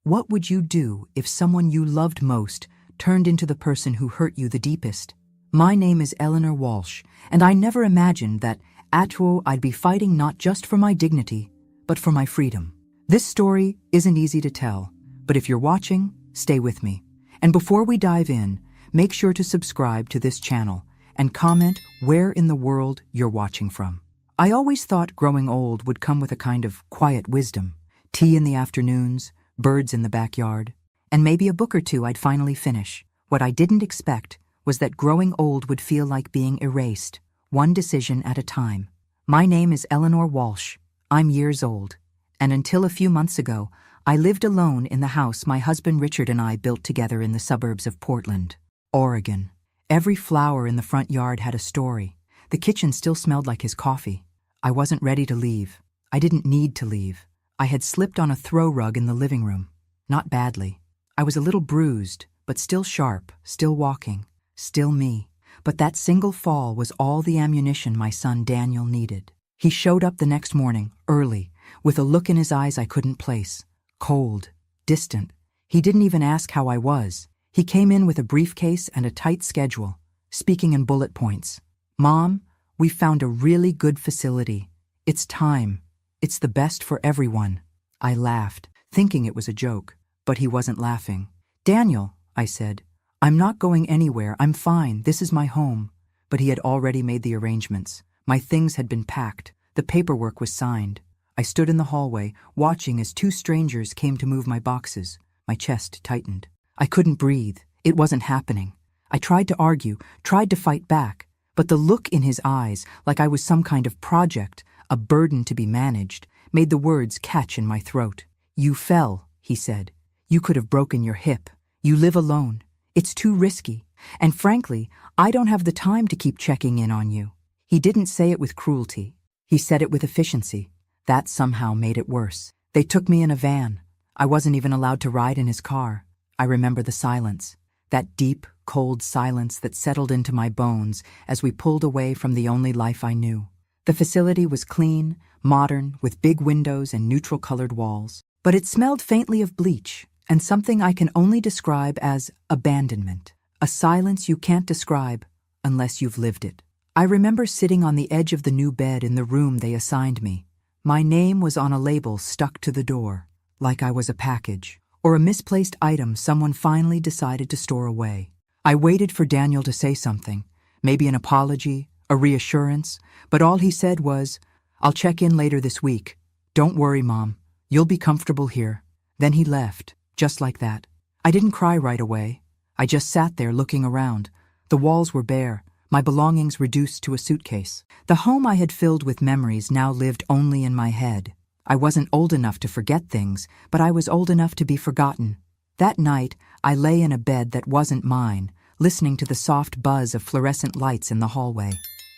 What would you do if someone you loved most turned into the person who hurt you the deepest? My name is Eleanor Walsh, and I never imagined that I'd be fighting not just for my dignity, but for my freedom. This story isn't easy to tell, but if you're watching, stay with me. And before we dive in, make sure to subscribe to this channel and comment where in the world you're watching from. I always thought growing old would come with a kind of quiet wisdom, tea in the afternoons, birds in the backyard, and maybe a book or two I'd finally finish. What I didn't expect was that growing old would feel like being erased, one decision at a time. My name is Eleanor Walsh. I'm years old, and until a few months ago, I lived alone in the house my husband Richard and I built together in the suburbs of Portland, Oregon. Every flower in the front yard had a story. The kitchen still smelled like his coffee. I wasn't ready to leave. I didn't need to leave. I had slipped on a throw rug in the living room. Not badly. I was a little bruised, but still sharp, still walking, still me. But that single fall was all the ammunition my son Daniel needed. He showed up the next morning, early, with a look in his eyes I couldn't place. Cold, distant. He didn't even ask how I was. He came in with a briefcase and a tight schedule, speaking in bullet points. "Mom, we found a really good facility. It's time. It's the best for everyone." I laughed, thinking it was a joke, but he wasn't laughing. "Daniel," I said, "I'm not going anywhere. I'm fine. This is my home." But he had already made the arrangements. My things had been packed. The paperwork was signed. I stood in the hallway, watching as two strangers came to move my boxes. My chest tightened. I couldn't breathe. It wasn't happening. I tried to argue, tried to fight back, but the look in his eyes, like I was some kind of project, a burden to be managed, made the words catch in my throat. "You fell," he said. "You could have broken your hip. You live alone. It's too risky. And frankly, I don't have the time to keep checking in on you." He didn't say it with cruelty. He said it with efficiency. That somehow made it worse. They took me in a van. I wasn't even allowed to ride in his car. I remember the silence, that deep, cold silence that settled into my bones as we pulled away from the only life I knew. The facility was clean, modern, with big windows and neutral-colored walls, but it smelled faintly of bleach and something I can only describe as abandonment, a silence you can't describe unless you've lived it. I remember sitting on the edge of the new bed in the room they assigned me. My name was on a label stuck to the door, like I was a package, or a misplaced item someone finally decided to store away. I waited for Daniel to say something, maybe an apology, a reassurance, but all he said was, "I'll check in later this week. Don't worry, Mom. You'll be comfortable here." Then he left, just like that. I didn't cry right away. I just sat there looking around. The walls were bare, my belongings reduced to a suitcase. The home I had filled with memories now lived only in my head. I wasn't old enough to forget things, but I was old enough to be forgotten. That night, I lay in a bed that wasn't mine, listening to the soft buzz of fluorescent lights in the hallway.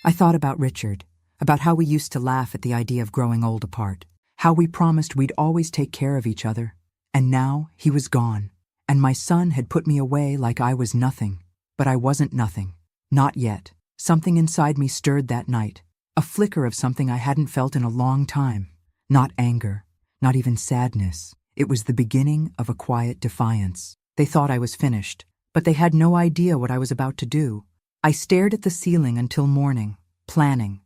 I thought about Richard, about how we used to laugh at the idea of growing old apart, how we promised we'd always take care of each other. And now he was gone, and my son had put me away like I was nothing. But I wasn't nothing. Not yet. Something inside me stirred that night, a flicker of something I hadn't felt in a long time. Not anger, not even sadness. It was the beginning of a quiet defiance. They thought I was finished, but they had no idea what I was about to do. I stared at the ceiling until morning, planning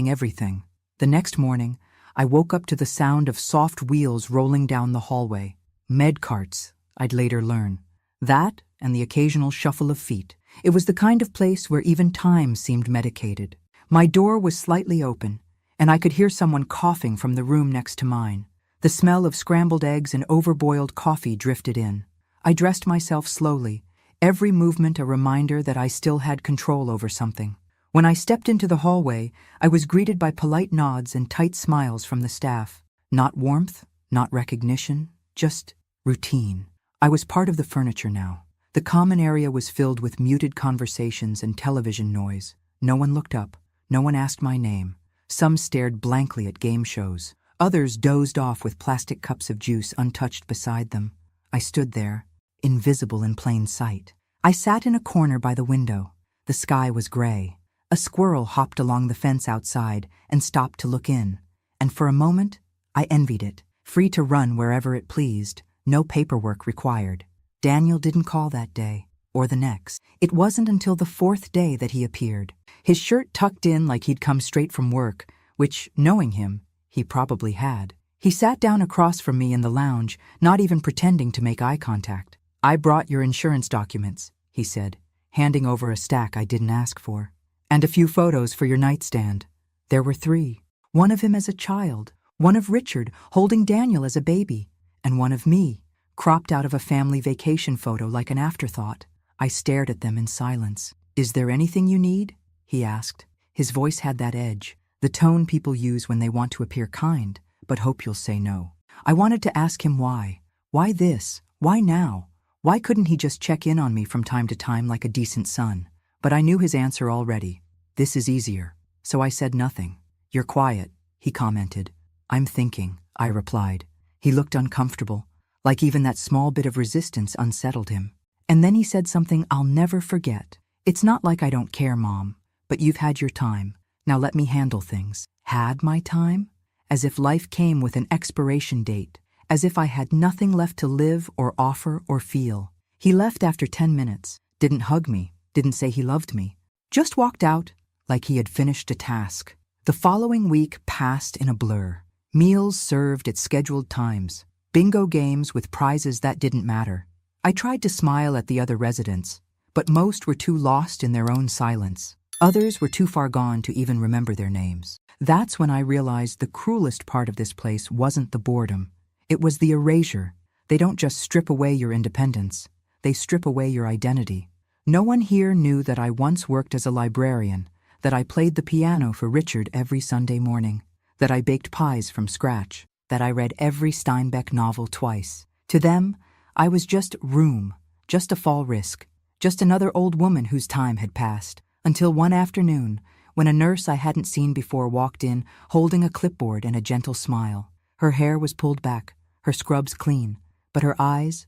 everything. The next morning, I woke up to the sound of soft wheels rolling down the hallway. Med carts, I'd later learn. That and the occasional shuffle of feet. It was the kind of place where even time seemed medicated. My door was slightly open, and I could hear someone coughing from the room next to mine. The smell of scrambled eggs and overboiled coffee drifted in. I dressed myself slowly, every movement a reminder that I still had control over something. When I stepped into the hallway, I was greeted by polite nods and tight smiles from the staff. Not warmth, not recognition, just routine. I was part of the furniture now. The common area was filled with muted conversations and television noise. No one looked up. No one asked my name. Some stared blankly at game shows. Others dozed off with plastic cups of juice untouched beside them. I stood there, invisible in plain sight. I sat in a corner by the window. The sky was gray. A squirrel hopped along the fence outside and stopped to look in. And for a moment, I envied it, free to run wherever it pleased, No paperwork required. Daniel didn't call that day, or the next. It wasn't until the fourth day that he appeared. His shirt tucked in like he'd come straight from work, which, knowing him, he probably had. He sat down across from me in the lounge, not even pretending to make eye contact. "I brought your insurance documents," he said, handing over a stack I didn't ask for. "And a few photos for your nightstand." There were 3. One of him as a child, one of Richard holding Daniel as a baby, and one of me, cropped out of a family vacation photo like an afterthought. I stared at them in silence. "Is there anything you need?" he asked. His voice had that edge, the tone people use when they want to appear kind, but hope you'll say no. I wanted to ask him why. Why this? Why now? Why couldn't he just check in on me from time to time like a decent son? But I knew his answer already. "This is easier." So I said nothing. "You're quiet," he commented. "I'm thinking," I replied. He looked uncomfortable, like even that small bit of resistance unsettled him. And then he said something I'll never forget. "It's not like I don't care, Mom, but you've had your time. Now let me handle things." Had my time? As if life came with an expiration date, as if I had nothing left to live or offer or feel. He left after 10 minutes, didn't hug me, didn't say he loved me, just walked out like he had finished a task. The following week passed in a blur. Meals served at scheduled times, bingo games with prizes that didn't matter. I tried to smile at the other residents, but most were too lost in their own silence. Others were too far gone to even remember their names. That's when I realized the cruelest part of this place wasn't the boredom. It was the erasure. They don't just strip away your independence. They strip away your identity. No one here knew that I once worked as a librarian, that I played the piano for Richard every Sunday morning, that I baked pies from scratch, that I read every Steinbeck novel twice. To them, I was just room, just a fall risk, just another old woman whose time had passed, until one afternoon, when a nurse I hadn't seen before walked in, holding a clipboard and a gentle smile. Her hair was pulled back, her scrubs clean, but her eyes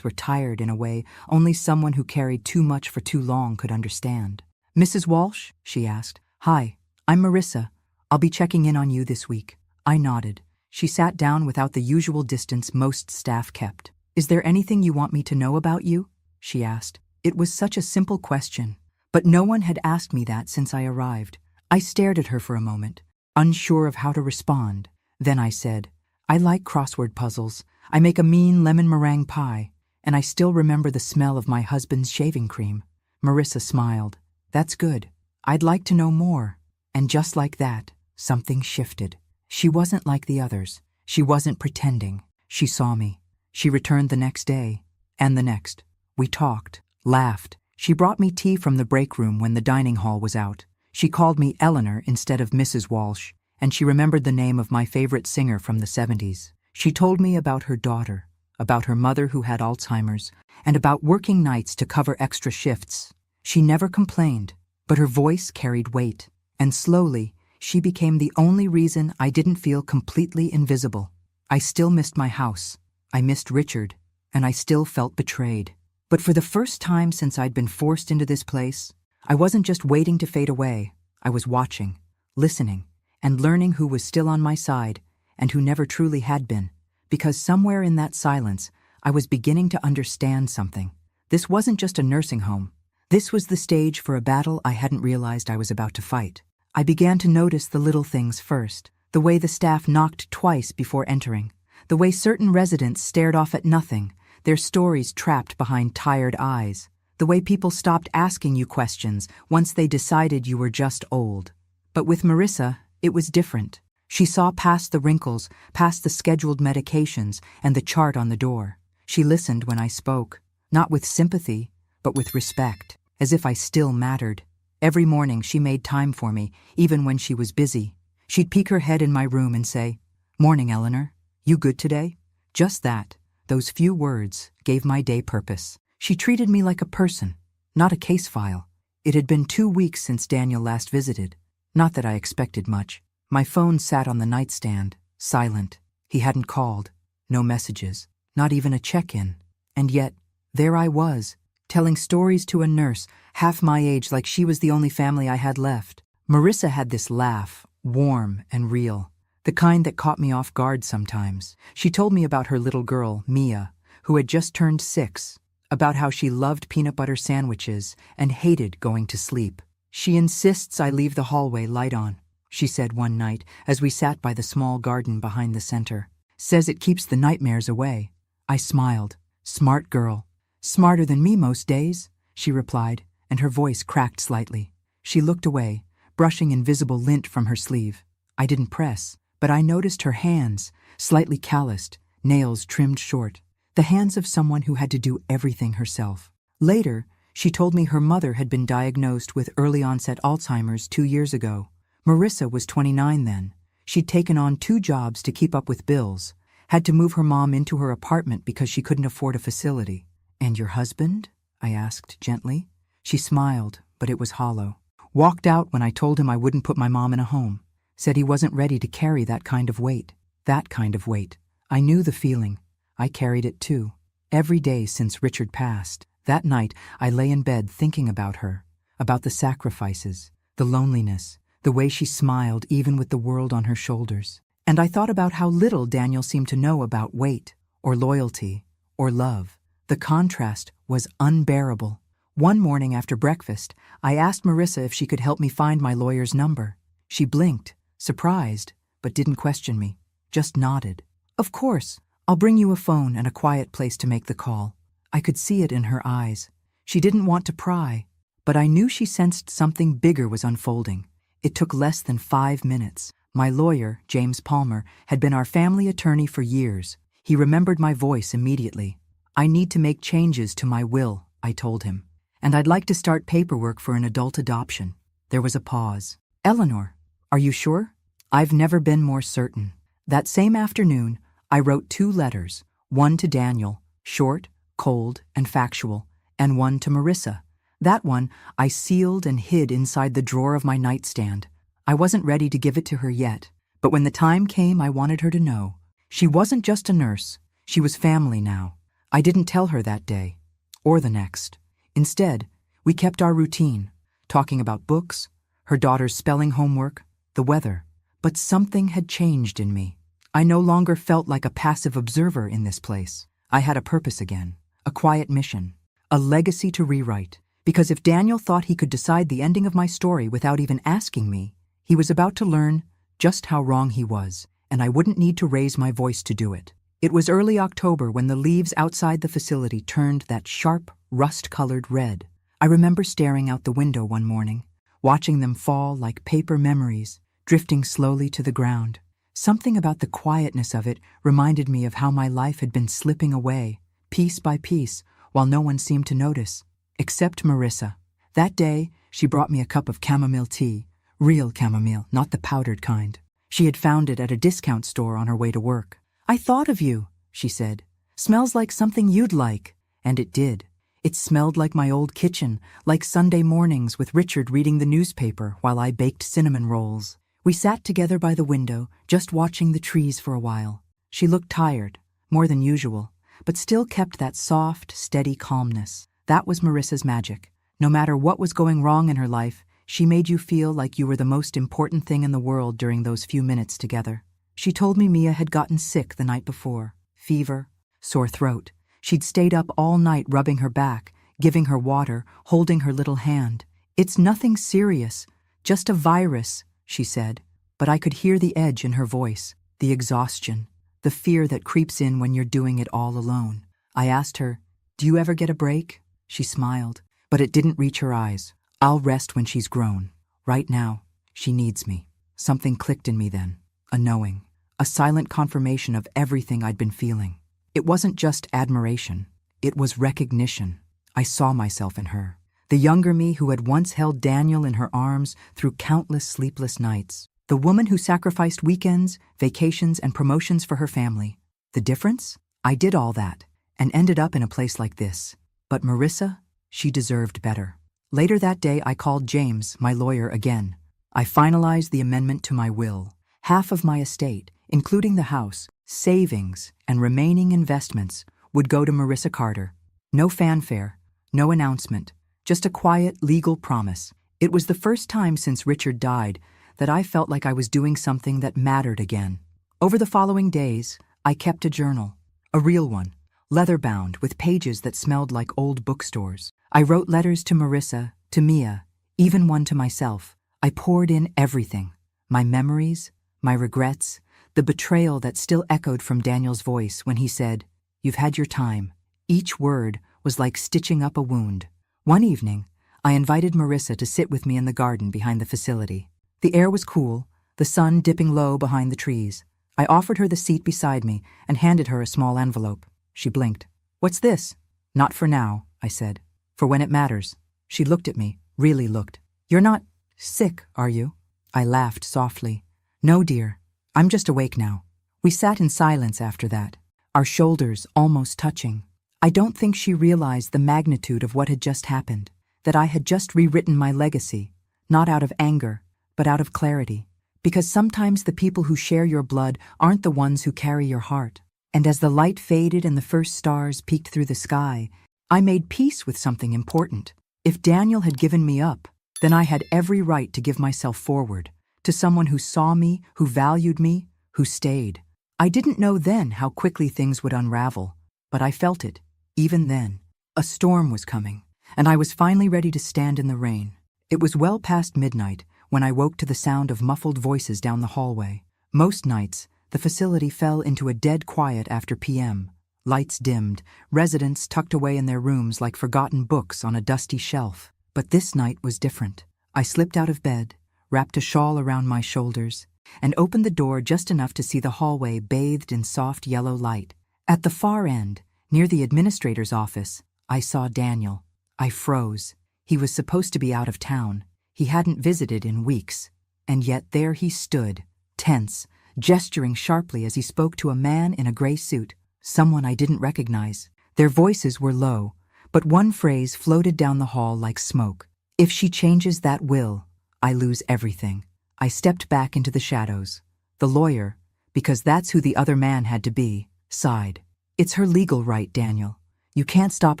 were tired in a way only someone who carried too much for too long could understand. "Mrs. Walsh?" she asked. "Hi, I'm Marissa. I'll be checking in on you this week." I nodded. She sat down without the usual distance most staff kept. "Is there anything you want me to know about you?" she asked. It was such a simple question, but no one had asked me that since I arrived. I stared at her for a moment, unsure of how to respond. Then I said, "I like crossword puzzles. I make a mean lemon meringue pie, and I still remember the smell of my husband's shaving cream." Marissa smiled. "That's good. I'd like to know more." And just like that, something shifted. She wasn't like the others. She wasn't pretending. She saw me. She returned the next day, and the next. We talked, laughed. She brought me tea from the break room when the dining hall was out. She called me Eleanor instead of Mrs. Walsh, and she remembered the name of my favorite singer from the 70s. She told me about her daughter, about her mother who had Alzheimer's, and about working nights to cover extra shifts. She never complained, but her voice carried weight, and slowly, she became the only reason I didn't feel completely invisible. I still missed my house. I missed Richard, and I still felt betrayed. But for the first time since I'd been forced into this place, I wasn't just waiting to fade away. I was watching, listening, and learning who was still on my side and who never truly had been. Because somewhere in that silence, I was beginning to understand something. This wasn't just a nursing home. This was the stage for a battle I hadn't realized I was about to fight. I began to notice the little things first, the way the staff knocked twice before entering, the way certain residents stared off at nothing, their stories trapped behind tired eyes, the way people stopped asking you questions once they decided you were just old. But with Marissa, it was different. She saw past the wrinkles, past the scheduled medications, and the chart on the door. She listened when I spoke, not with sympathy, but with respect, as if I still mattered. Every morning she made time for me, even when she was busy. She'd peek her head in my room and say, "Morning, Eleanor. You good today?" Just that. Those few words gave my day purpose. She treated me like a person, not a case file. It had been 2 weeks since Daniel last visited. Not that I expected much. My phone sat on the nightstand, silent. He hadn't called. No messages. Not even a check-in. And yet, there I was, telling stories to a nurse, half my age, like she was the only family I had left. Marissa had this laugh, warm and real. the kind that caught me off guard sometimes. She told me about her little girl, Mia, who had just turned 6, about how she loved peanut butter sandwiches and hated going to sleep. "She insists I leave the hallway light on," she said one night as we sat by the small garden behind the center. "Says it keeps the nightmares away." I smiled. "Smart girl." "Smarter than me most days," she replied, and her voice cracked slightly. She looked away, brushing invisible lint from her sleeve. I didn't press, but I noticed her hands, slightly calloused, nails trimmed short. The hands of someone who had to do everything herself. Later, she told me her mother had been diagnosed with early-onset Alzheimer's 2 years ago. Marissa was 29 then. She'd taken on 2 jobs to keep up with bills, had to move her mom into her apartment because she couldn't afford a facility. "And your husband?" I asked gently. She smiled, but it was hollow. "Walked out when I told him I wouldn't put my mom in a home. Said he wasn't ready to carry that kind of weight." That kind of weight. I knew the feeling. I carried it too. Every day since Richard passed. That night, I lay in bed thinking about her, about the sacrifices, the loneliness, the way she smiled even with the world on her shoulders. And I thought about how little Daniel seemed to know about weight, or loyalty, or love. The contrast was unbearable. One morning after breakfast, I asked Marissa if she could help me find my lawyer's number. She blinked, surprised, but didn't question me, just nodded. "Of course, I'll bring you a phone and a quiet place to make the call." I could see it in her eyes. She didn't want to pry, but I knew she sensed something bigger was unfolding. It took less than 5 minutes. My lawyer, James Palmer, had been our family attorney for years. He remembered my voice immediately. "I need to make changes to my will," I told him, "and I'd like to start paperwork for an adult adoption." There was a pause. "Eleanor, are you sure?" "I've never been more certain." That same afternoon, I wrote 2 letters, one to Daniel, short, cold, and factual, and one to Marissa. That one I sealed and hid inside the drawer of my nightstand. I wasn't ready to give it to her yet, but when the time came, I wanted her to know. She wasn't just a nurse. She was family now. I didn't tell her that day, or the next. Instead, we kept our routine, talking about books, her daughter's spelling homework, the weather. But something had changed in me. I no longer felt like a passive observer in this place. I had a purpose again, a quiet mission, a legacy to rewrite. Because if Daniel thought he could decide the ending of my story without even asking me, he was about to learn just how wrong he was, and I wouldn't need to raise my voice to do it. It was early October when the leaves outside the facility turned that sharp, rust-colored red. I remember staring out the window one morning, watching them fall like paper memories, drifting slowly to the ground. Something about the quietness of it reminded me of how my life had been slipping away, piece by piece, while no one seemed to notice, except Marissa. That day, she brought me a cup of chamomile tea, real chamomile, not the powdered kind. She had found it at a discount store on her way to work. "I thought of you," she said. "Smells like something you'd like." And it did. It smelled like my old kitchen, like Sunday mornings with Richard reading the newspaper while I baked cinnamon rolls. We sat together by the window, just watching the trees for a while. She looked tired, more than usual, but still kept that soft, steady calmness. That was Marissa's magic. No matter what was going wrong in her life, she made you feel like you were the most important thing in the world during those few minutes together. She told me Mia had gotten sick the night before. Fever, sore throat. She'd stayed up all night rubbing her back, giving her water, holding her little hand. "It's nothing serious, just a virus," she said, but I could hear the edge in her voice, the exhaustion, the fear that creeps in when you're doing it all alone. I asked her, "Do you ever get a break?" She smiled, but it didn't reach her eyes. "I'll rest when she's grown. Right now, she needs me." Something clicked in me then, a knowing, a silent confirmation of everything I'd been feeling. It wasn't just admiration, it was recognition. I saw myself in her. The younger me who had once held Daniel in her arms through countless sleepless nights. The woman who sacrificed weekends, vacations, and promotions for her family. The difference? I did all that, and ended up in a place like this. But Marissa, she deserved better. Later that day, I called James, my lawyer, again. I finalized the amendment to my will. Half of my estate, including the house, savings, and remaining investments, would go to Marissa Carter. No fanfare, no announcement, just a quiet legal promise. It was the first time since Richard died that I felt like I was doing something that mattered again. Over the following days, I kept a journal, a real one, leather-bound with pages that smelled like old bookstores. I wrote letters to Marissa, to Mia, even one to myself. I poured in everything, my memories, my regrets, the betrayal that still echoed from Daniel's voice when he said, "You've had your time." Each word was like stitching up a wound. One evening, I invited Marissa to sit with me in the garden behind the facility. The air was cool, the sun dipping low behind the trees. I offered her the seat beside me and handed her a small envelope. She blinked. "What's this?" "Not for now," I said. "For when it matters." She looked at me, really looked. "You're not sick, are you?" I laughed softly. "No, dear. I'm just awake now." We sat in silence after that, our shoulders almost touching. I don't think she realized the magnitude of what had just happened, that I had just rewritten my legacy, not out of anger, but out of clarity. Because sometimes the people who share your blood aren't the ones who carry your heart. And as the light faded and the first stars peeked through the sky, I made peace with something important. If Daniel had given me up, then I had every right to give myself forward, to someone who saw me, who valued me, who stayed. I didn't know then how quickly things would unravel, but I felt it, even then. A storm was coming, and I was finally ready to stand in the rain. It was well past midnight when I woke to the sound of muffled voices down the hallway. Most nights, the facility fell into a dead quiet after p.m. Lights dimmed, residents tucked away in their rooms like forgotten books on a dusty shelf. But this night was different. I slipped out of bed, wrapped a shawl around my shoulders, and opened the door just enough to see the hallway bathed in soft yellow light. At the far end, near the administrator's office, I saw Daniel. I froze. He was supposed to be out of town. He hadn't visited in weeks. And yet there he stood, tense, gesturing sharply as he spoke to a man in a gray suit, someone I didn't recognize. Their voices were low, but one phrase floated down the hall like smoke. "If she changes that will, I lose everything." I stepped back into the shadows. The lawyer, because that's who the other man had to be, sighed. "It's her legal right, Daniel. You can't stop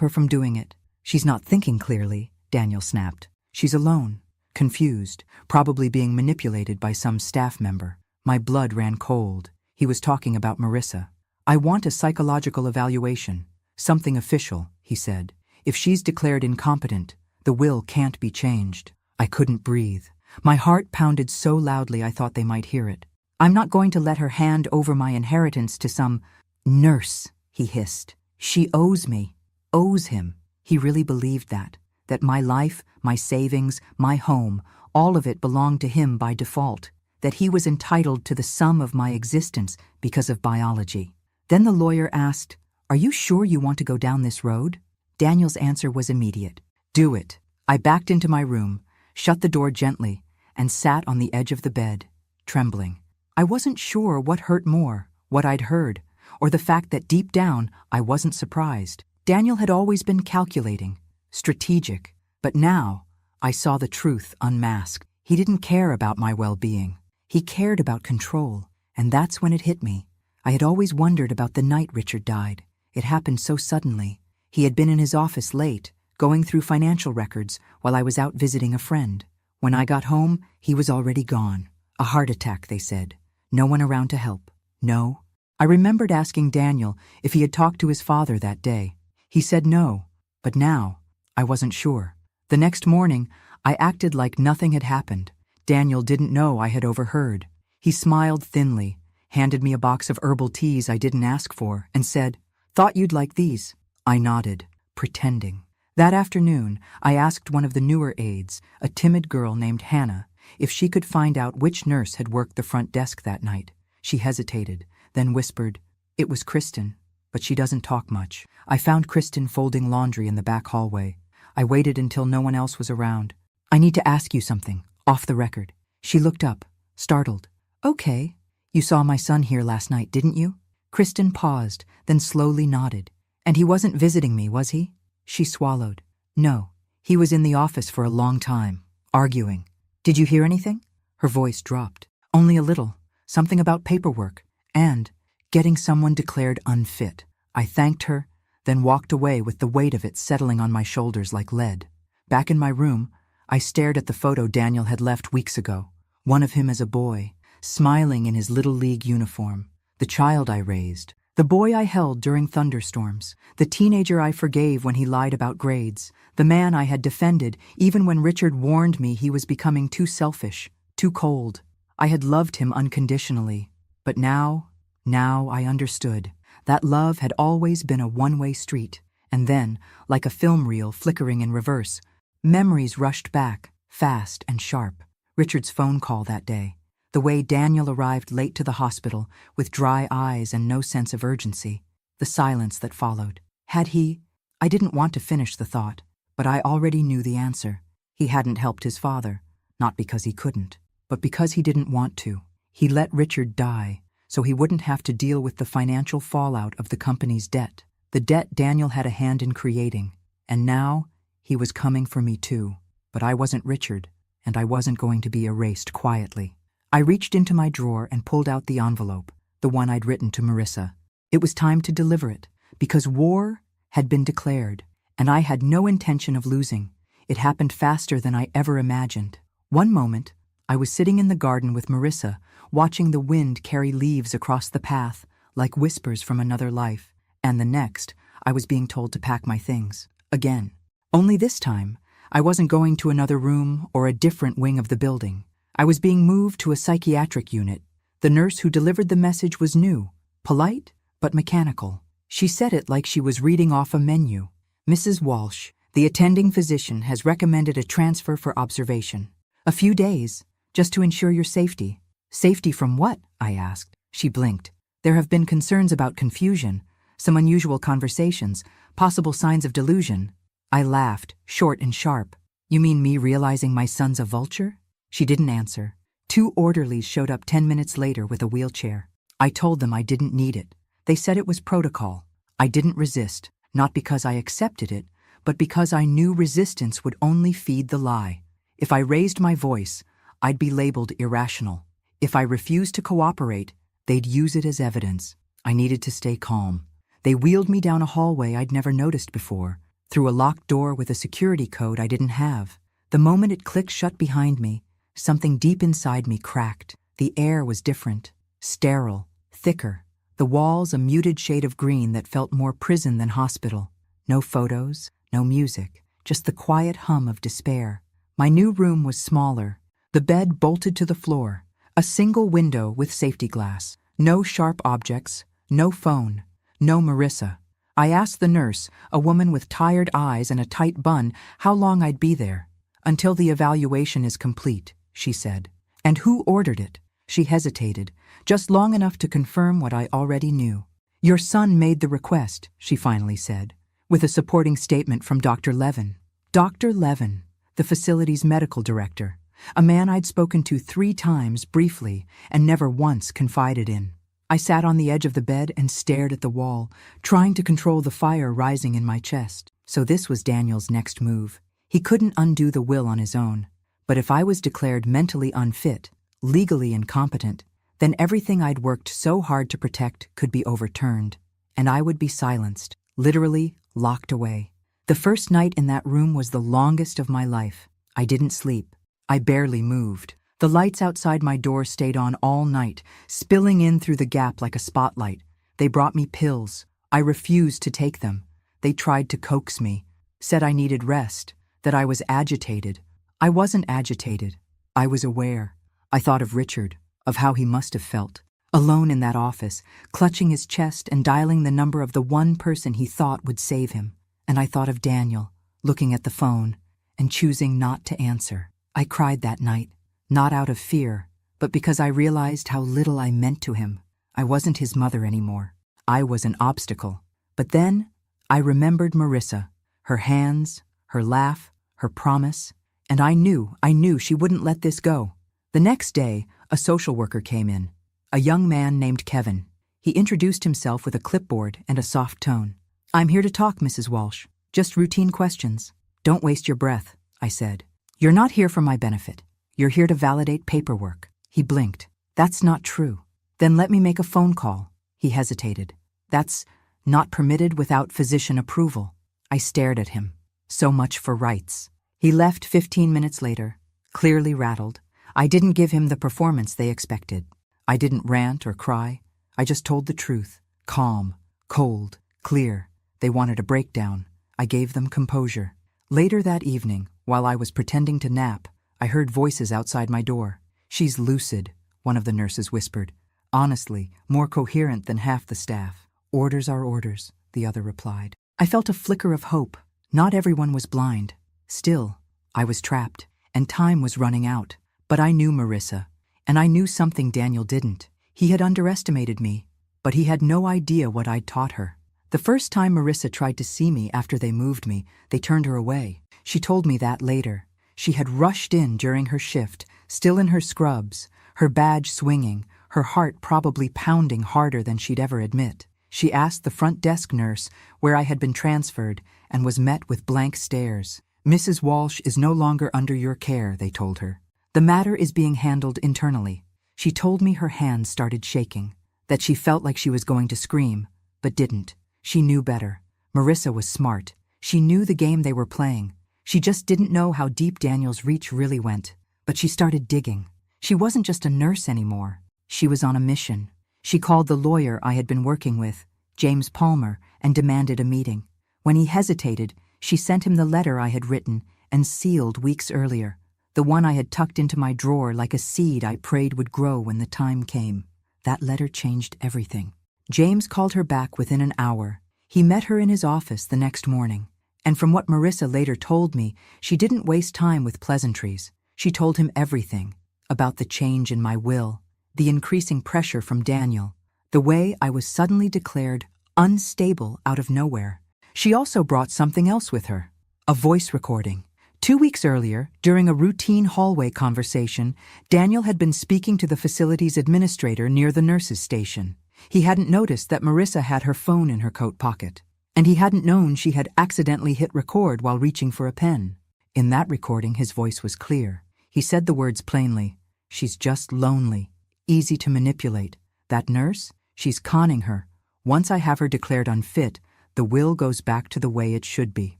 her from doing it." "She's not thinking clearly," Daniel snapped. "She's alone, confused, probably being manipulated by some staff member." My blood ran cold. He was talking about Marissa. "I want a psychological evaluation, something official," he said. "If she's declared incompetent, the will can't be changed." I couldn't breathe. My heart pounded so loudly I thought they might hear it. "I'm not going to let her hand over my inheritance to some nurse," he hissed. "She owes me." Owes him. He really believed that my life, my savings, my home, all of it belonged to him by default, that he was entitled to the sum of my existence because of biology. Then the lawyer asked, "Are you sure you want to go down this road?" Daniel's answer was immediate. "Do it." I backed into my room, shut the door gently, and sat on the edge of the bed, trembling. I wasn't sure what hurt more, what I'd heard, or the fact that deep down I wasn't surprised. Daniel had always been calculating, strategic, but now I saw the truth unmasked. He didn't care about my well-being. He cared about control, and that's when it hit me. I had always wondered about the night Richard died. It happened so suddenly. He had been in his office late, going through financial records while I was out visiting a friend. When I got home, he was already gone. A heart attack, they said. No one around to help. No. I remembered asking Daniel if he had talked to his father that day. He said no, but now I wasn't sure. The next morning, I acted like nothing had happened. Daniel didn't know I had overheard. He smiled thinly, handed me a box of herbal teas I didn't ask for, and said, "Thought you'd like these." I nodded, pretending. That afternoon, I asked one of the newer aides, a timid girl named Hannah, if she could find out which nurse had worked the front desk that night. She hesitated, then whispered, "It was Kristen, but she doesn't talk much." I found Kristen folding laundry in the back hallway. I waited until no one else was around. "I need to ask you something, off the record." She looked up, startled. "Okay. You saw my son here last night, didn't you?" Kristen paused, then slowly nodded. "And he wasn't visiting me, was he?" She swallowed. "No. He was in the office for a long time, arguing." "Did you hear anything?" Her voice dropped. "Only a little. Something about paperwork. And getting someone declared unfit." I thanked her, then walked away with the weight of it settling on my shoulders like lead. Back in my room, I stared at the photo Daniel had left weeks ago, One of him as a boy, smiling in his little league uniform. The child I raised. The boy I held during thunderstorms. The teenager I forgave when he lied about grades. The man I had defended even when Richard warned me he was becoming too selfish, too cold. I had loved him unconditionally. But now I understood. That love had always been a one-way street. And then, like a film reel flickering in reverse, memories rushed back, fast and sharp. Richard's phone call that day. The way Daniel arrived late to the hospital, with dry eyes and no sense of urgency. The silence that followed. Had he? I didn't want to finish the thought, but I already knew the answer. He hadn't helped his father, not because he couldn't, but because he didn't want to. He let Richard die, so he wouldn't have to deal with the financial fallout of the company's debt. The debt Daniel had a hand in creating. And now, he was coming for me too. But I wasn't Richard, and I wasn't going to be erased quietly. I reached into my drawer and pulled out the envelope, the one I'd written to Marissa. It was time to deliver it, because war had been declared, and I had no intention of losing. It happened faster than I ever imagined. One moment, I was sitting in the garden with Marissa, watching the wind carry leaves across the path, like whispers from another life, and the next, I was being told to pack my things. Again. Only this time, I wasn't going to another room or a different wing of the building. I was being moved to a psychiatric unit. The nurse who delivered the message was new, polite, but mechanical. She said it like she was reading off a menu. Mrs. Walsh, the attending physician, has recommended a transfer for observation. A few days, just to ensure your safety. Safety from what? I asked. She blinked. There have been concerns about confusion, some unusual conversations, possible signs of delusion. I laughed, short and sharp. You mean me realizing my son's a vulture? She didn't answer. 2 orderlies showed up 10 minutes later with a wheelchair. I told them I didn't need it. They said it was protocol. I didn't resist, not because I accepted it, but because I knew resistance would only feed the lie. If I raised my voice, I'd be labeled irrational. If I refused to cooperate, they'd use it as evidence. I needed to stay calm. They wheeled me down a hallway I'd never noticed before, through a locked door with a security code I didn't have. The moment it clicked shut behind me, something deep inside me cracked. The air was different, sterile, thicker. The walls a muted shade of green that felt more prison than hospital. No photos, no music, just the quiet hum of despair. My new room was smaller. The bed bolted to the floor. A single window with safety glass. No sharp objects, no phone, no Marissa. I asked the nurse, a woman with tired eyes and a tight bun, how long I'd be there. Until the evaluation is complete, she said. And who ordered it? She hesitated, just long enough to confirm what I already knew. Your son made the request, she finally said, with a supporting statement from Dr. Levin. Dr. Levin, the facility's medical director, a man I'd spoken to 3 times briefly and never once confided in. I sat on the edge of the bed and stared at the wall, trying to control the fire rising in my chest. So this was Daniel's next move. He couldn't undo the will on his own. But if I was declared mentally unfit, legally incompetent, then everything I'd worked so hard to protect could be overturned, and I would be silenced, literally locked away. The first night in that room was the longest of my life. I didn't sleep. I barely moved. The lights outside my door stayed on all night, spilling in through the gap like a spotlight. They brought me pills. I refused to take them. They tried to coax me, said I needed rest, that I was agitated. I wasn't agitated. I was aware. I thought of Richard, of how he must have felt, alone in that office, clutching his chest and dialing the number of the one person he thought would save him. And I thought of Daniel, looking at the phone and choosing not to answer. I cried that night, not out of fear, but because I realized how little I meant to him. I wasn't his mother anymore. I was an obstacle. But then I remembered Marissa, her hands, her laugh, her promise, and I knew she wouldn't let this go. The next day, a social worker came in, a young man named Kevin. He introduced himself with a clipboard and a soft tone. I'm here to talk, Mrs. Walsh. Just routine questions. Don't waste your breath, I said. You're not here for my benefit. You're here to validate paperwork. He blinked. That's not true. Then let me make a phone call. He hesitated. That's not permitted without physician approval. I stared at him. So much for rights. He left 15 minutes later, clearly rattled. I didn't give him the performance they expected. I didn't rant or cry. I just told the truth. Calm, cold, clear. They wanted a breakdown. I gave them composure. Later that evening, while I was pretending to nap, I heard voices outside my door. "She's lucid," one of the nurses whispered. Honestly, more coherent than half the staff. "Orders are orders," the other replied. I felt a flicker of hope. Not everyone was blind. Still, I was trapped, and time was running out. But I knew Marissa, and I knew something Daniel didn't. He had underestimated me, but he had no idea what I'd taught her. The first time Marissa tried to see me after they moved me, they turned her away. She told me that later. She had rushed in during her shift, still in her scrubs, her badge swinging, her heart probably pounding harder than she'd ever admit. She asked the front desk nurse where I had been transferred and was met with blank stares. "Mrs. Walsh is no longer under your care," they told her. "The matter is being handled internally." She told me her hands started shaking, that she felt like she was going to scream, but didn't. She knew better. Marissa was smart. She knew the game they were playing. She just didn't know how deep Daniel's reach really went. But she started digging. She wasn't just a nurse anymore. She was on a mission. She called the lawyer I had been working with, James Palmer, and demanded a meeting. When he hesitated, she sent him the letter I had written and sealed weeks earlier, the one I had tucked into my drawer like a seed I prayed would grow when the time came. That letter changed everything. James called her back within an hour. He met her in his office the next morning. And from what Marissa later told me, she didn't waste time with pleasantries. She told him everything about the change in my will, the increasing pressure from Daniel, the way I was suddenly declared unstable out of nowhere. She also brought something else with her, a voice recording. 2 weeks earlier, during a routine hallway conversation, Daniel had been speaking to the facility's administrator near the nurses' station. He hadn't noticed that Marissa had her phone in her coat pocket, and he hadn't known she had accidentally hit record while reaching for a pen. In that recording, his voice was clear. He said the words plainly. "She's just lonely, easy to manipulate. That nurse, she's conning her. Once I have her declared unfit, the will goes back to the way it should be."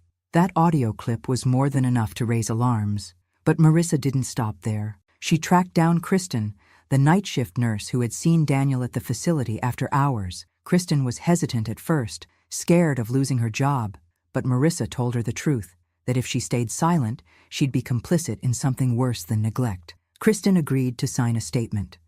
That audio clip was more than enough to raise alarms. But Marissa didn't stop there. She tracked down Kristen, the night shift nurse who had seen Daniel at the facility after hours. Kristen was hesitant at first, scared of losing her job, but Marissa told her the truth, that if she stayed silent, she'd be complicit in something worse than neglect. Kristen agreed to sign a statement.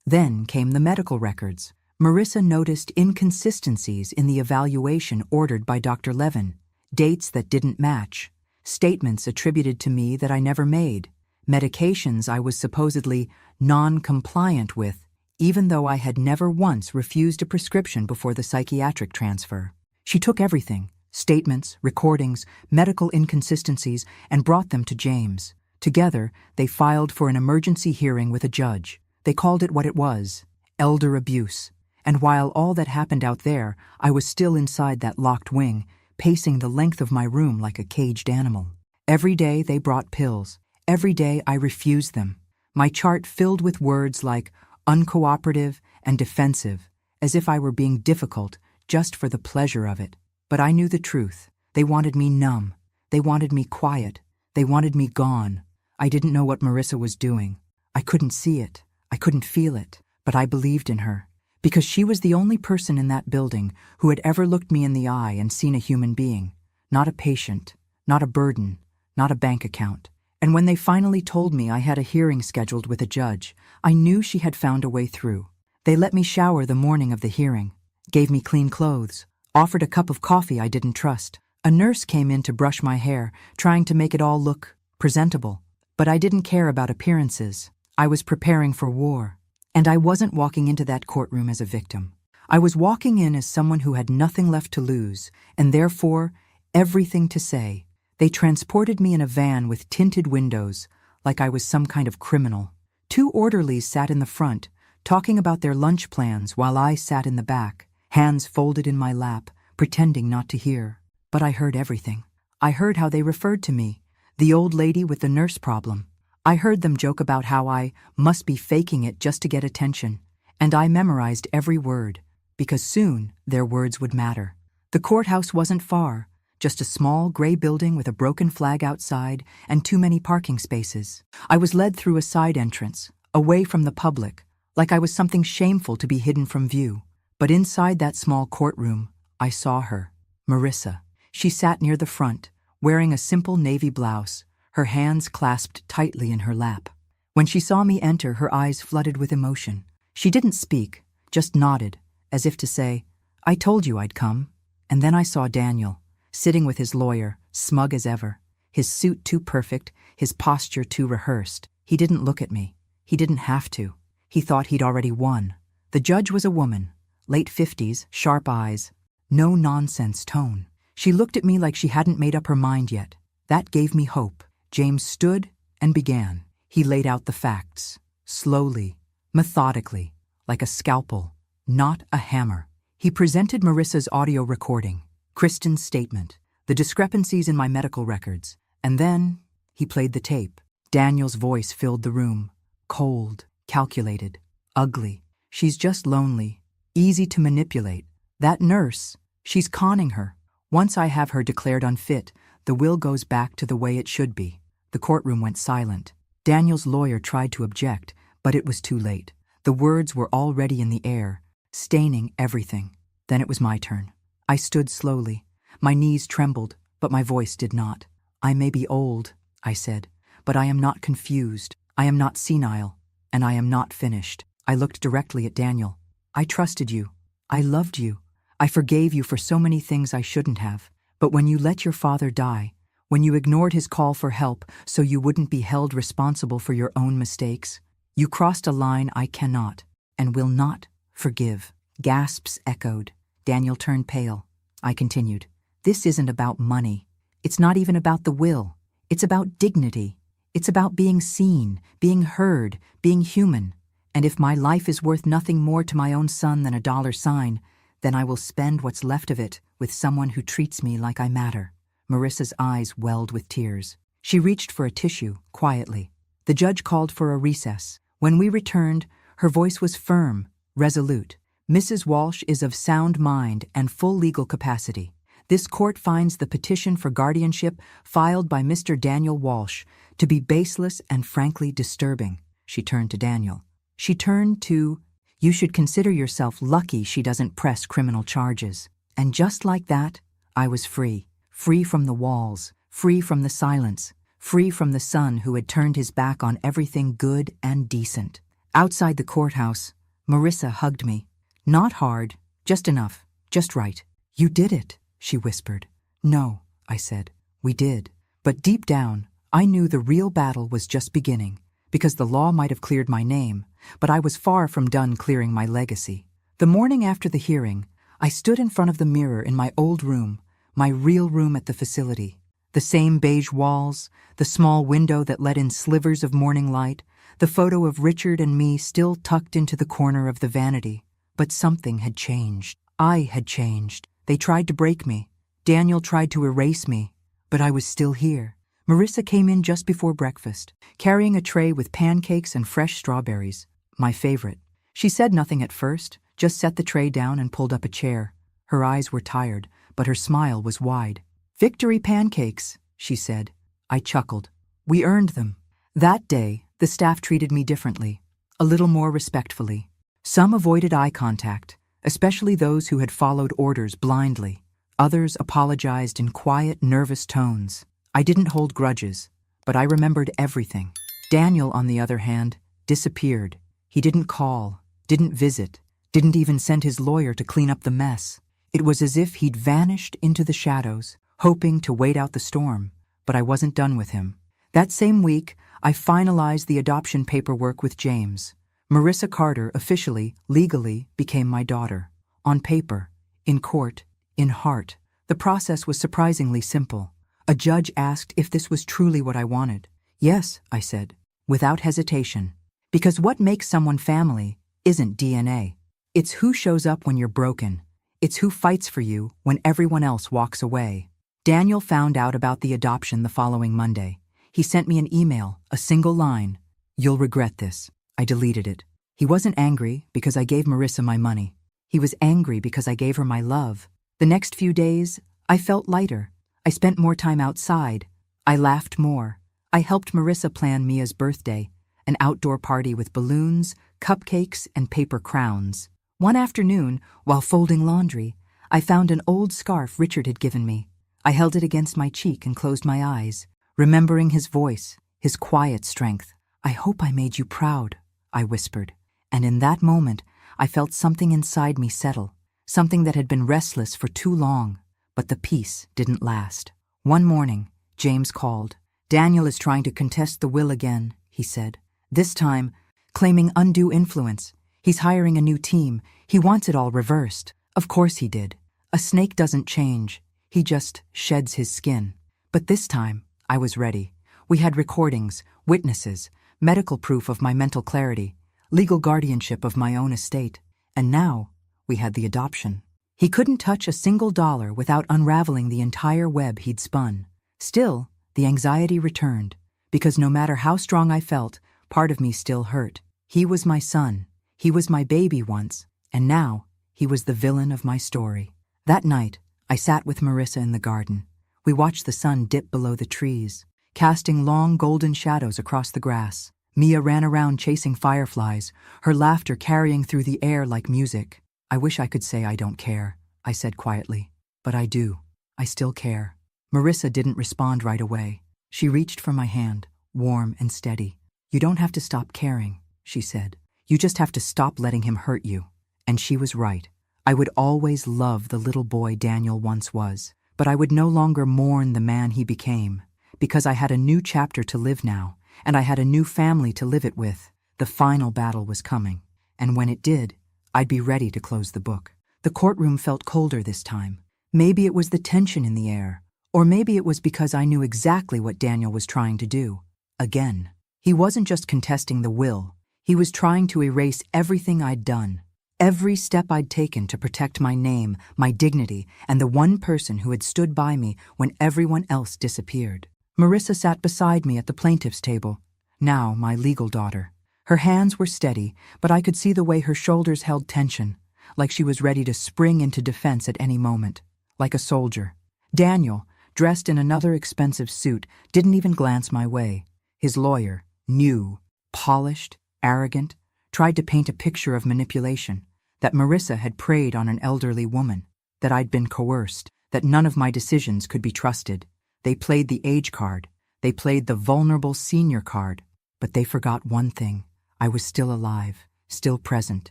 Then came the medical records. Marissa noticed inconsistencies in the evaluation ordered by Dr. Levin, dates that didn't match, statements attributed to me that I never made, medications I was supposedly non-compliant with, even though I had never once refused a prescription before the psychiatric transfer. She took everything, statements, recordings, medical inconsistencies, and brought them to James. Together, they filed for an emergency hearing with a judge. They called it what it was, elder abuse. And while all that happened out there, I was still inside that locked wing, pacing the length of my room like a caged animal. Every day they brought pills. Every day I refused them. My chart filled with words like uncooperative and defensive, as if I were being difficult just for the pleasure of it. But I knew the truth. They wanted me numb. They wanted me quiet. They wanted me gone. I didn't know what Marissa was doing. I couldn't see it. I couldn't feel it. But I believed in her, because she was the only person in that building who had ever looked me in the eye and seen a human being, not a patient, not a burden, not a bank account. And when they finally told me I had a hearing scheduled with a judge, I knew she had found a way through. They let me shower the morning of the hearing, gave me clean clothes, offered a cup of coffee I didn't trust. A nurse came in to brush my hair, trying to make it all look presentable. But I didn't care about appearances. I was preparing for war. And I wasn't walking into that courtroom as a victim. I was walking in as someone who had nothing left to lose, and therefore everything to say. They transported me in a van with tinted windows, like I was some kind of criminal. 2 orderlies sat in the front, talking about their lunch plans while I sat in the back, hands folded in my lap, pretending not to hear. But I heard everything. I heard how they referred to me, the old lady with the nurse problem. I heard them joke about how I must be faking it just to get attention, and I memorized every word, because soon their words would matter. The courthouse wasn't far, just a small gray building with a broken flag outside and too many parking spaces. I was led through a side entrance, away from the public, like I was something shameful to be hidden from view. But inside that small courtroom, I saw her, Marissa. She sat near the front, wearing a simple navy blouse, her hands clasped tightly in her lap. When she saw me enter, her eyes flooded with emotion. She didn't speak, just nodded, as if to say, "I told you I'd come." And then I saw Daniel, sitting with his lawyer, smug as ever, his suit too perfect, his posture too rehearsed. He didn't look at me. He didn't have to. He thought he'd already won. The judge was a woman, late 50s, sharp eyes, no-nonsense tone. She looked at me like she hadn't made up her mind yet. That gave me hope. James stood and began. He laid out the facts, slowly, methodically, like a scalpel, not a hammer. He presented Marissa's audio recording, Kristen's statement, the discrepancies in my medical records, and then he played the tape. Daniel's voice filled the room, cold, calculated, ugly. She's just lonely, easy to manipulate. That nurse, she's conning her. Once I have her declared unfit, the will goes back to the way it should be. The courtroom went silent. Daniel's lawyer tried to object, but it was too late. The words were already in the air, staining everything. Then it was my turn. I stood slowly. My knees trembled, but my voice did not. "I may be old," I said, "but I am not confused. I am not senile, and I am not finished." I looked directly at Daniel. "I trusted you. I loved you. I forgave you for so many things I shouldn't have. But when you let your father die, when you ignored his call for help so you wouldn't be held responsible for your own mistakes, you crossed a line I cannot and will not forgive." Gasps echoed. Daniel turned pale. I continued, "This isn't about money. It's not even about the will. It's about dignity. It's about being seen, being heard, being human. And if my life is worth nothing more to my own son than a dollar sign, then I will spend what's left of it with someone who treats me like I matter." Marissa's eyes welled with tears. She reached for a tissue, quietly. The judge called for a recess. When we returned, her voice was firm, resolute. "Mrs. Walsh is of sound mind and full legal capacity. This court finds the petition for guardianship filed by Mr. Daniel Walsh to be baseless and frankly disturbing." She turned to Daniel. She turned to, "You should consider yourself lucky she doesn't press criminal charges." And just like that, I was free. Free from the walls, free from the silence, free from the son who had turned his back on everything good and decent. Outside the courthouse, Marissa hugged me. Not hard, just enough, just right. "You did it," she whispered. "No," I said. "We did." But deep down, I knew the real battle was just beginning, because the law might have cleared my name, but I was far from done clearing my legacy. The morning after the hearing, I stood in front of the mirror in my old room, my real room at the facility. The same beige walls, the small window that let in slivers of morning light, the photo of Richard and me still tucked into the corner of the vanity. But something had changed. I had changed. They tried to break me. Daniel tried to erase me, but I was still here. Marissa came in just before breakfast, carrying a tray with pancakes and fresh strawberries, my favorite. She said nothing at first, just set the tray down and pulled up a chair. Her eyes were tired, but her smile was wide. "Victory pancakes," she said. I chuckled. We earned them. That day, the staff treated me differently, a little more respectfully. Some avoided eye contact, especially those who had followed orders blindly. Others apologized in quiet, nervous tones. I didn't hold grudges, but I remembered everything. Daniel, on the other hand, disappeared. He didn't call, didn't visit, didn't even send his lawyer to clean up the mess. It was as if he'd vanished into the shadows, hoping to wait out the storm, but I wasn't done with him. That same week, I finalized the adoption paperwork with James. Marissa Carter officially, legally, became my daughter. On paper, in court, in heart. The process was surprisingly simple. A judge asked if this was truly what I wanted. "Yes," I said, without hesitation. Because what makes someone family isn't DNA. It's who shows up when you're broken. It's who fights for you when everyone else walks away. Daniel found out about the adoption the following Monday. He sent me an email, a single line. "You'll regret this." I deleted it. He wasn't angry because I gave Marissa my money. He was angry because I gave her my love. The next few days, I felt lighter. I spent more time outside. I laughed more. I helped Marissa plan Mia's birthday, an outdoor party with balloons, cupcakes, and paper crowns. One afternoon, while folding laundry, I found an old scarf Richard had given me. I held it against my cheek and closed my eyes, remembering his voice, his quiet strength. "I hope I made you proud," I whispered. And in that moment, I felt something inside me settle, something that had been restless for too long. But the peace didn't last. One morning, James called. "Daniel is trying to contest the will again," he said. "This time, claiming undue influence. He's hiring a new team. He wants it all reversed." Of course he did. A snake doesn't change. He just sheds his skin. But this time, I was ready. We had recordings, witnesses, medical proof of my mental clarity, legal guardianship of my own estate. And now, we had the adoption. He couldn't touch a single dollar without unraveling the entire web he'd spun. Still, the anxiety returned, because no matter how strong I felt, part of me still hurt. He was my son. He was my baby once, and now he was the villain of my story. That night, I sat with Marissa in the garden. We watched the sun dip below the trees, casting long golden shadows across the grass. Mia ran around chasing fireflies, her laughter carrying through the air like music. "I wish I could say I don't care," I said quietly. "But I do. I still care." Marissa didn't respond right away. She reached for my hand, warm and steady. "You don't have to stop caring," she said. "You just have to stop letting him hurt you." And she was right. I would always love the little boy Daniel once was, but I would no longer mourn the man he became, because I had a new chapter to live now, and I had a new family to live it with. The final battle was coming, and when it did, I'd be ready to close the book. The courtroom felt colder this time. Maybe it was the tension in the air, or maybe it was because I knew exactly what Daniel was trying to do. Again, he wasn't just contesting the will. He was trying to erase everything I'd done, every step I'd taken to protect my name, my dignity, and the one person who had stood by me when everyone else disappeared. Marissa sat beside me at the plaintiff's table, now my legal daughter. Her hands were steady, but I could see the way her shoulders held tension, like she was ready to spring into defense at any moment, like a soldier. Daniel, dressed in another expensive suit, didn't even glance my way. His lawyer, new, polished, arrogant, tried to paint a picture of manipulation, that Marissa had preyed on an elderly woman, that I'd been coerced, that none of my decisions could be trusted. They played the age card. They played the vulnerable senior card. But they forgot one thing. I was still alive, still present,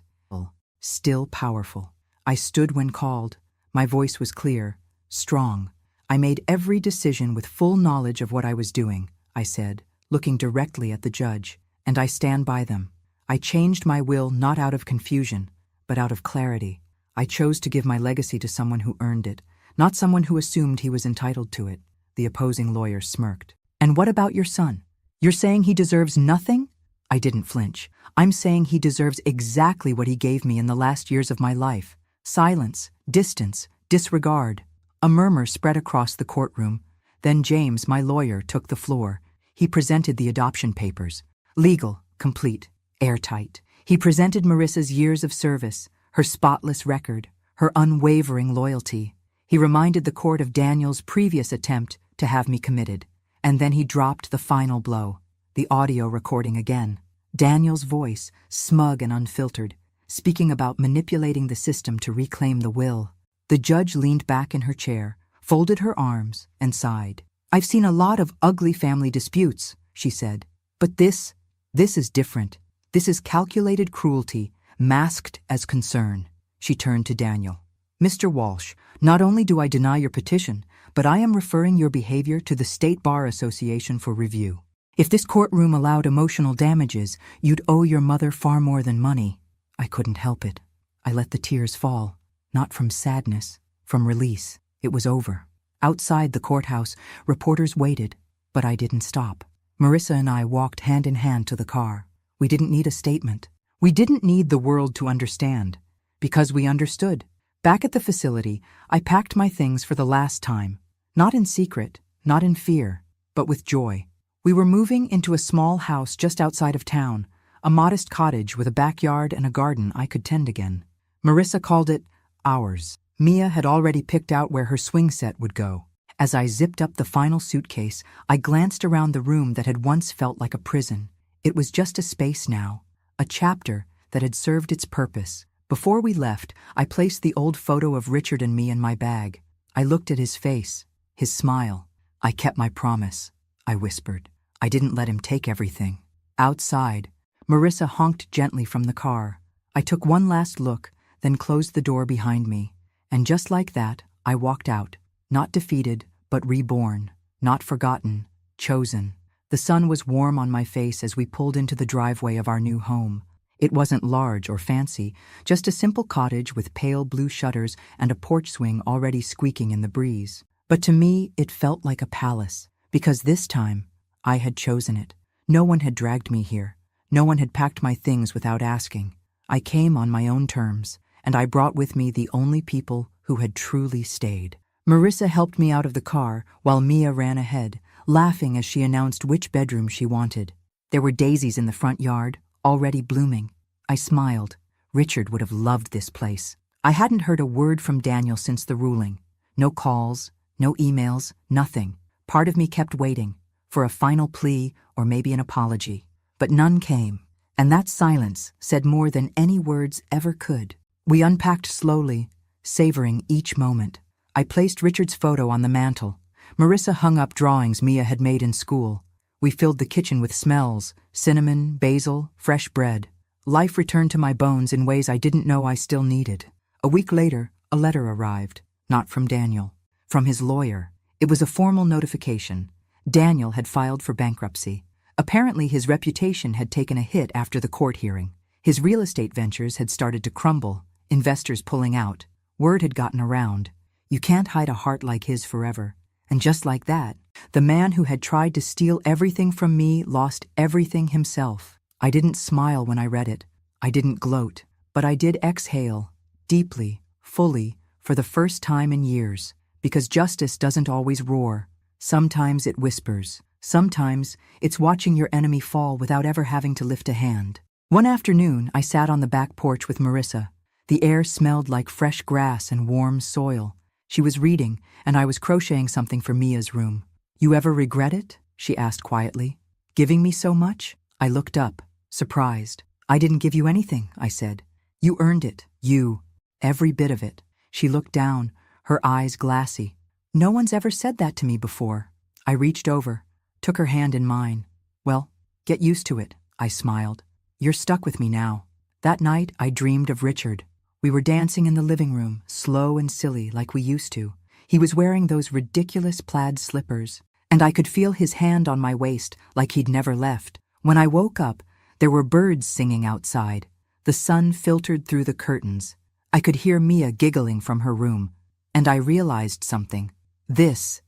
still powerful. I stood when called. My voice was clear, strong. I made every decision with full knowledge of what I was doing, I said, looking directly at the judge, and I stand by them. I changed my will not out of confusion, but out of clarity. I chose to give my legacy to someone who earned it, not someone who assumed he was entitled to it. The opposing lawyer smirked. "And what about your son? You're saying he deserves nothing?" I didn't flinch. "I'm saying he deserves exactly what he gave me in the last years of my life. Silence, distance, disregard." A murmur spread across the courtroom. Then James, my lawyer, took the floor. He presented the adoption papers. Legal, complete, airtight. He presented Marissa's years of service, her spotless record, her unwavering loyalty. He reminded the court of Daniel's previous attempt to have me committed. And then he dropped the final blow, the audio recording again. Daniel's voice, smug and unfiltered, speaking about manipulating the system to reclaim the will. The judge leaned back in her chair, folded her arms, and sighed. "I've seen a lot of ugly family disputes," she said. "But this is different. This is calculated cruelty, masked as concern." She turned to Daniel. "Mr. Walsh, not only do I deny your petition, but I am referring your behavior to the State Bar Association for review. If this courtroom allowed emotional damages, you'd owe your mother far more than money." I couldn't help it. I let the tears fall, not from sadness, from release. It was over. Outside the courthouse, reporters waited, but I didn't stop. Marissa and I walked hand in hand to the car. We didn't need a statement. We didn't need the world to understand, because we understood. Back at the facility, I packed my things for the last time, not in secret, not in fear, but with joy. We were moving into a small house just outside of town, a modest cottage with a backyard and a garden I could tend again. Marissa called it ours. Mia had already picked out where her swing set would go. As I zipped up the final suitcase, I glanced around the room that had once felt like a prison. It was just a space now, a chapter that had served its purpose. Before we left, I placed the old photo of Richard and me in my bag. I looked at his face, his smile. "I kept my promise," I whispered. "I didn't let him take everything." Outside, Marissa honked gently from the car. I took one last look, then closed the door behind me. And just like that, I walked out, not defeated, but reborn, not forgotten, chosen. The sun was warm on my face as we pulled into the driveway of our new home. It wasn't large or fancy, just a simple cottage with pale blue shutters and a porch swing already squeaking in the breeze. But to me, it felt like a palace, because this time, I had chosen it. No one had dragged me here. No one had packed my things without asking. I came on my own terms, and I brought with me the only people who had truly stayed. Marissa helped me out of the car while Mia ran ahead, laughing as she announced which bedroom she wanted. There were daisies in the front yard, already blooming. I smiled. Richard would have loved this place. I hadn't heard a word from Daniel since the ruling. No calls, no emails, nothing. Part of me kept waiting for a final plea or maybe an apology. But none came, and that silence said more than any words ever could. We unpacked slowly, savoring each moment. I placed Richard's photo on the mantel. Marissa hung up drawings Mia had made in school. We filled the kitchen with smells, cinnamon, basil, fresh bread. Life returned to my bones in ways I didn't know I still needed. A week later, a letter arrived, not from Daniel, from his lawyer. It was a formal notification. Daniel had filed for bankruptcy. Apparently, his reputation had taken a hit after the court hearing. His real estate ventures had started to crumble, investors pulling out. Word had gotten around. You can't hide a heart like his forever. And just like that, the man who had tried to steal everything from me lost everything himself. I didn't smile when I read it. I didn't gloat. But I did exhale, deeply, fully, for the first time in years. Because justice doesn't always roar. Sometimes it whispers. Sometimes it's watching your enemy fall without ever having to lift a hand. One afternoon, I sat on the back porch with Marissa. The air smelled like fresh grass and warm soil. She was reading, and I was crocheting something for Mia's room. "You ever regret it?" she asked quietly. "Giving me so much?" I looked up, surprised. "I didn't give you anything," I said. "You earned it. You. Every bit of it." She looked down, her eyes glassy. "No one's ever said that to me before." I reached over, took her hand in mine. "Well, get used to it," I smiled. "You're stuck with me now." That night, I dreamed of Richard. We were dancing in the living room, slow and silly like we used to. He was wearing those ridiculous plaid slippers, and I could feel his hand on my waist like he'd never left. When I woke up, there were birds singing outside. The sun filtered through the curtains. I could hear Mia giggling from her room, and I realized something. This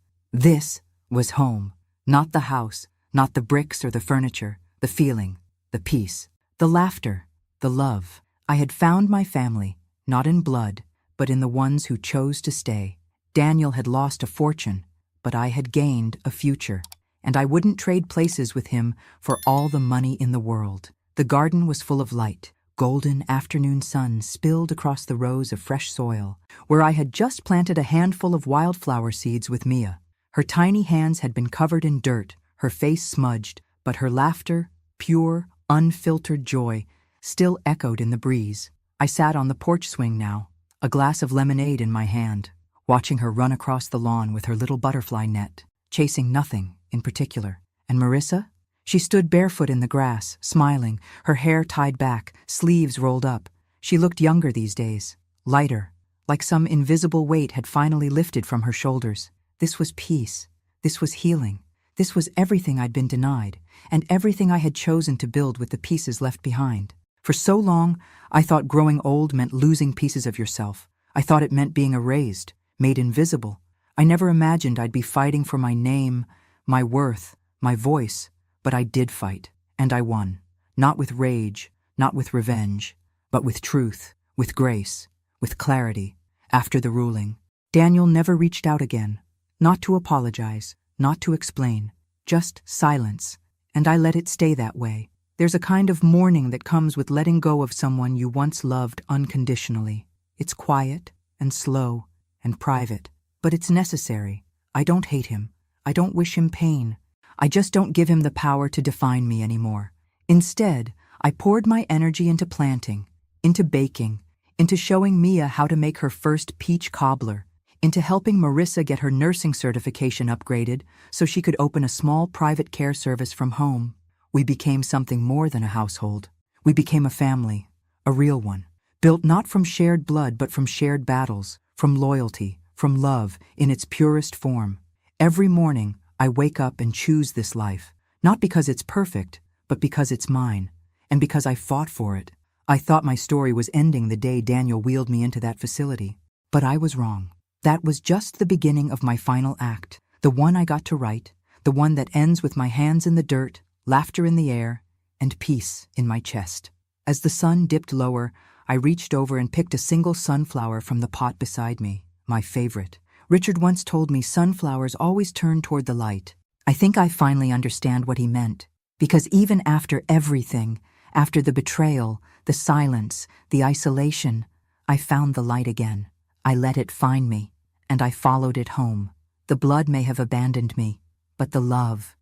was home. Not the house, not the bricks or the furniture, the feeling, the peace, the laughter, the love. I had found my family, not in blood, but in the ones who chose to stay. Daniel had lost a fortune, but I had gained a future, and I wouldn't trade places with him for all the money in the world. The garden was full of light. Golden afternoon sun spilled across the rows of fresh soil, where I had just planted a handful of wildflower seeds with Mia. Her tiny hands had been covered in dirt, her face smudged, but her laughter, pure, unfiltered joy, still echoed in the breeze. I sat on the porch swing now, a glass of lemonade in my hand, watching her run across the lawn with her little butterfly net, chasing nothing in particular. And Marissa? She stood barefoot in the grass, smiling, her hair tied back, sleeves rolled up. She looked younger these days, lighter, like some invisible weight had finally lifted from her shoulders. This was peace. This was healing. This was everything I'd been denied, and everything I had chosen to build with the pieces left behind. For so long, I thought growing old meant losing pieces of yourself. I thought it meant being erased, made invisible. I never imagined I'd be fighting for my name, my worth, my voice. But I did fight, and I won. Not with rage, not with revenge, but with truth, with grace, with clarity. After the ruling, Daniel never reached out again. Not to apologize, not to explain, just silence. And I let it stay that way. There's a kind of mourning that comes with letting go of someone you once loved unconditionally. It's quiet and slow and private, but it's necessary. I don't hate him. I don't wish him pain. I just don't give him the power to define me anymore. Instead, I poured my energy into planting, into baking, into showing Mia how to make her first peach cobbler, into helping Marissa get her nursing certification upgraded so she could open a small private care service from home. We became something more than a household. We became a family, a real one, built not from shared blood but from shared battles, from loyalty, from love in its purest form. Every morning, I wake up and choose this life, not because it's perfect, but because it's mine, and because I fought for it. I thought my story was ending the day Daniel wheeled me into that facility, but I was wrong. That was just the beginning of my final act, the one I got to write, the one that ends with my hands in the dirt, laughter in the air, and peace in my chest. As the sun dipped lower, I reached over and picked a single sunflower from the pot beside me, my favorite. Richard once told me sunflowers always turn toward the light. I think I finally understand what he meant, because even after everything, after the betrayal, the silence, the isolation, I found the light again. I let it find me, and I followed it home. The blood may have abandoned me, but the love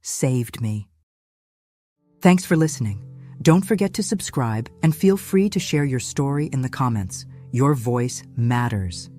saved me. Thanks for listening. Don't forget to subscribe and feel free to share your story in the comments. Your voice matters.